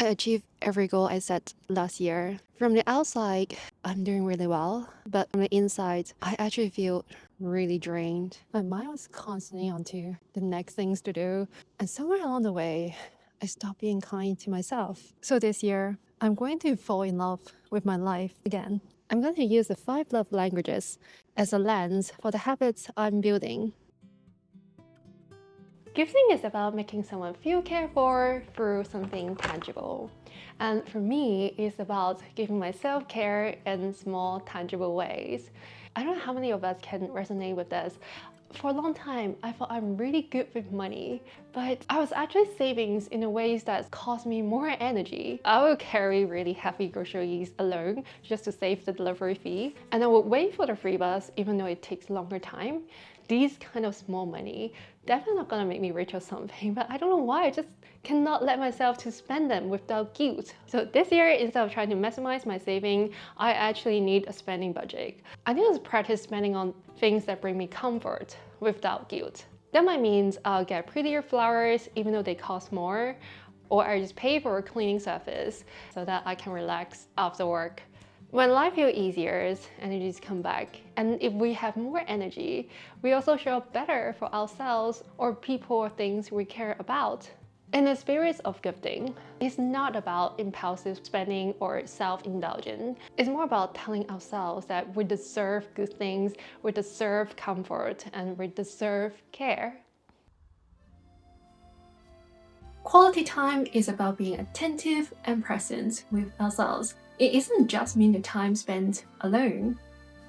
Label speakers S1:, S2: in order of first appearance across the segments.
S1: I achieved every goal I set last year. From the outside, I'm doing really well, but from the inside, I actually feel really drained. My mind was constantly onto the next things to do, and somewhere along the way, I stopped being kind to myself. So this year, I'm going to fall in love with my life again. I'm going to use the 5 love languages as a lens for the habits I'm building. Gifting is about making someone feel cared for through something tangible. And for me, it's about giving myself care in small, tangible ways. I don't know how many of us can resonate with this. For a long time, I thought I'm really good with money, but I was actually saving in a ways that cost me more energy. I would carry really heavy groceries alone just to save the delivery fee, and I would wait for the free bus even though it takes longer time. These kind of small money definitely not gonna make me rich or something, but I don't know why, I just cannot let myself to spend them without guilt. So this year, instead of trying to maximize my saving, I actually need a spending budget. I need to practice spending on things that bring me comfort without guilt. That might mean I'll get prettier flowers even though they cost more, or I just pay for a cleaning service so that I can relax after work. When life feels easier, energies come back. And if we have more energy, we also show up better for ourselves or people or things we care about. In the spirit of gifting, it's not about impulsive spending or self-indulgence. It's more about telling ourselves that we deserve good things, we deserve comfort, and we deserve care. Quality time is about being attentive and present with ourselves. It isn't just mean the time spent alone.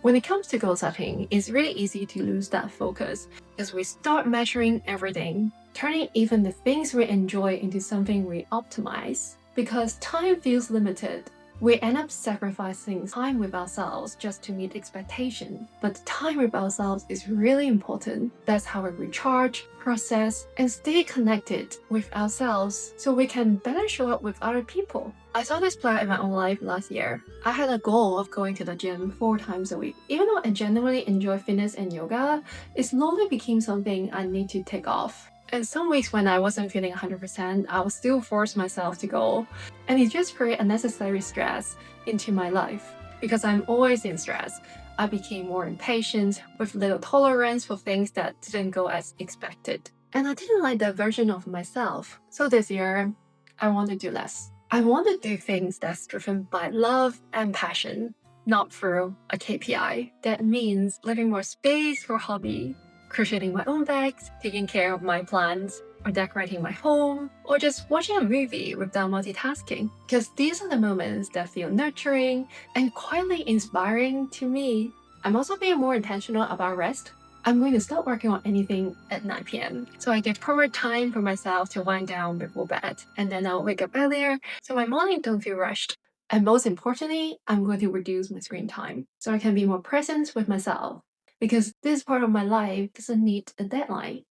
S1: When it comes to goal setting, it's really easy to lose that focus because we start measuring everything, turning even the things we enjoy into something we optimize. Because time feels limited, we end up sacrificing time with ourselves just to meet expectation. But time with ourselves is really important. That's how we recharge, process, and stay connected with ourselves so we can better show up with other people. I saw this play out in my own life last year. I had a goal of going to the gym 4 times a week. Even though I genuinely enjoy fitness and yoga, it slowly became something I need to take off. And some weeks when I wasn't feeling 100%, I would still force myself to go. And it just created unnecessary stress into my life. Because I'm always in stress, I became more impatient with little tolerance for things that didn't go as expected. And I didn't like that version of myself. So this year, I want to do less. I want to do things that's driven by love and passion, not through a KPI. That means leaving more space for hobby, crocheting my own bags, taking care of my plants, or decorating my home, or just watching a movie without multitasking. Because these are the moments that feel nurturing and quietly inspiring to me. I'm also being more intentional about rest. I'm going to stop working on anything at 9 p.m. so I get proper time for myself to wind down before bed. And then I'll wake up earlier so my morning don't feel rushed. And most importantly, I'm going to reduce my screen time so I can be more present with myself. Because this part of my life doesn't need a deadline.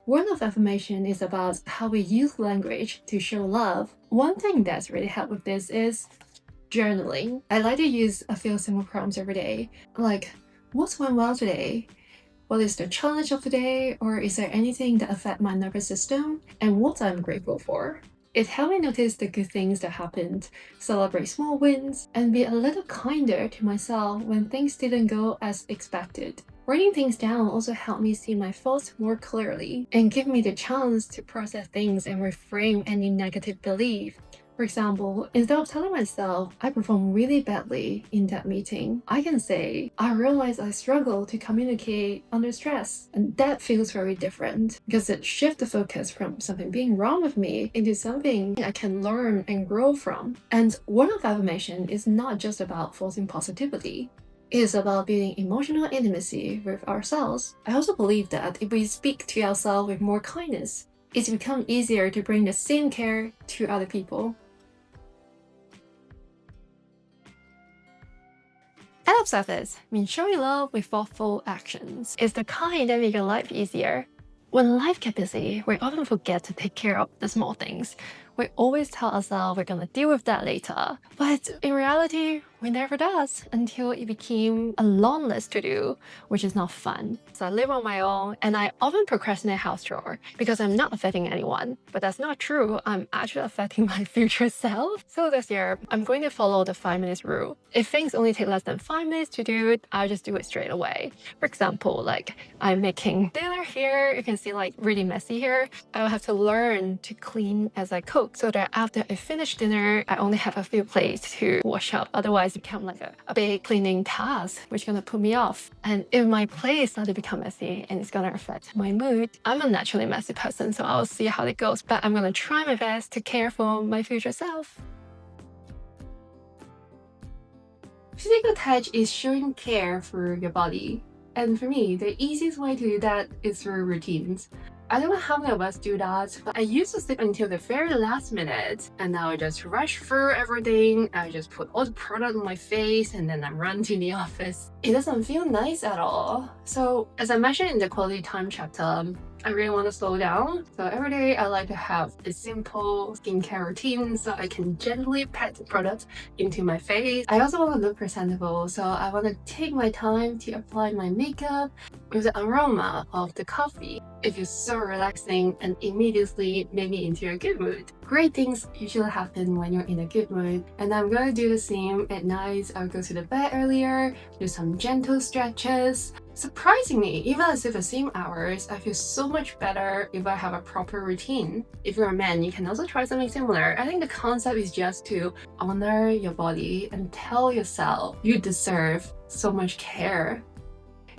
S1: Word of affirmation is about how we use language to show love. One thing that's really helped with this is journaling. I like to use a few simple prompts every day, like what went well today? What is the challenge of the day? Or is there anything that affects my nervous system? And what I'm grateful for. It helped me notice the good things that happened, celebrate small wins, and be a little kinder to myself when things didn't go as expected. Writing things down also helped me see my thoughts more clearly and give me the chance to process things and reframe any negative belief. For example, instead of telling myself I performed really badly in that meeting, I can say, I realized I struggle to communicate under stress. And that feels very different because it shifts the focus from something being wrong with me into something I can learn and grow from. And word of affirmation is not just about forcing positivity. It is about building emotional intimacy with ourselves. I also believe that if we speak to ourselves with more kindness, it's become easier to bring the same care to other people. Act of service means showing love with thoughtful actions. It's the kind that make your life easier. When life gets busy, we often forget to take care of the small things. We always tell ourselves we're gonna deal with that later. But in reality, we never does until it became a long list to do, which is not fun. So I live on my own and I often procrastinate house chore because I'm not affecting anyone. But that's not true. I'm actually affecting my future self. So this year, I'm going to follow the 5 minutes rule. If things only take less than 5 minutes to do it, I'll just do it straight away. For example, like I'm making dinner here. You can see like really messy here. I'll have to learn to clean as I cook so that after I finish dinner, I only have a few plates to wash up. Otherwise, it becomes like a big cleaning task, which is gonna put me off. And if my place starts to become messy and it's gonna affect my mood, I'm a naturally messy person, so I'll see how it goes. But I'm gonna try my best to care for my future self. Physical touch is showing care for your body. And for me, the easiest way to do that is through routines. I don't know how many of us do that, but I used to sleep until the very last minute, and now I just rush through everything. I just put all the product on my face and then I run to the office. It doesn't feel nice at all. So as I mentioned in the quality time chapter, I really want to slow down. So every day I like to have a simple skincare routine so I can gently pat the product into my face. I also want to look presentable, so I want to take my time to apply my makeup with the aroma of the coffee. It feels so relaxing and immediately made me into a good mood. Great things usually happen when you're in a good mood, and I'm gonna do the same at night. I'll go to the bed earlier, do some gentle stretches. Surprisingly, even as if the same hours, I feel so much better if I have a proper routine. If you're a man, you can also try something similar. I think the concept is just to honor your body and tell yourself you deserve so much care.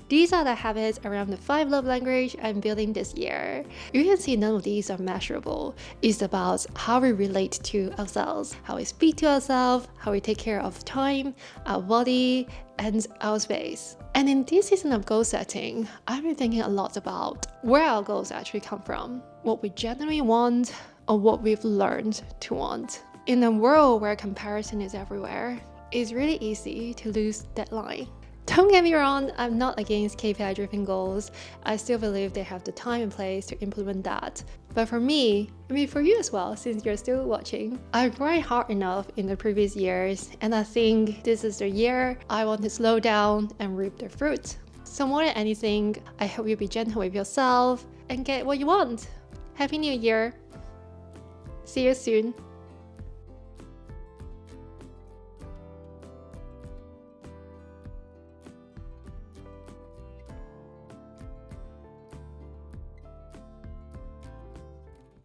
S2: These are the habits around the 5 love language I'm building this year. You can see none of these are measurable. It's about how we relate to ourselves, how we speak to ourselves, how we take care of time, our body, and our space. And in this season of goal setting, I've been thinking a lot about where our goals actually come from, what we genuinely want, or what we've learned to want. In a world where comparison is everywhere, it's really easy to lose that line. Don't get me wrong, I'm not against KPI-driven goals. I still believe they have the time and place to implement that. But for me, I mean for you as well, since you're still watching, I've worked hard enough in the previous years, and I think this is the year I want to slow down and reap the fruit. So more than anything, I hope you'll be gentle with yourself and get what you want. Happy New Year! See you soon!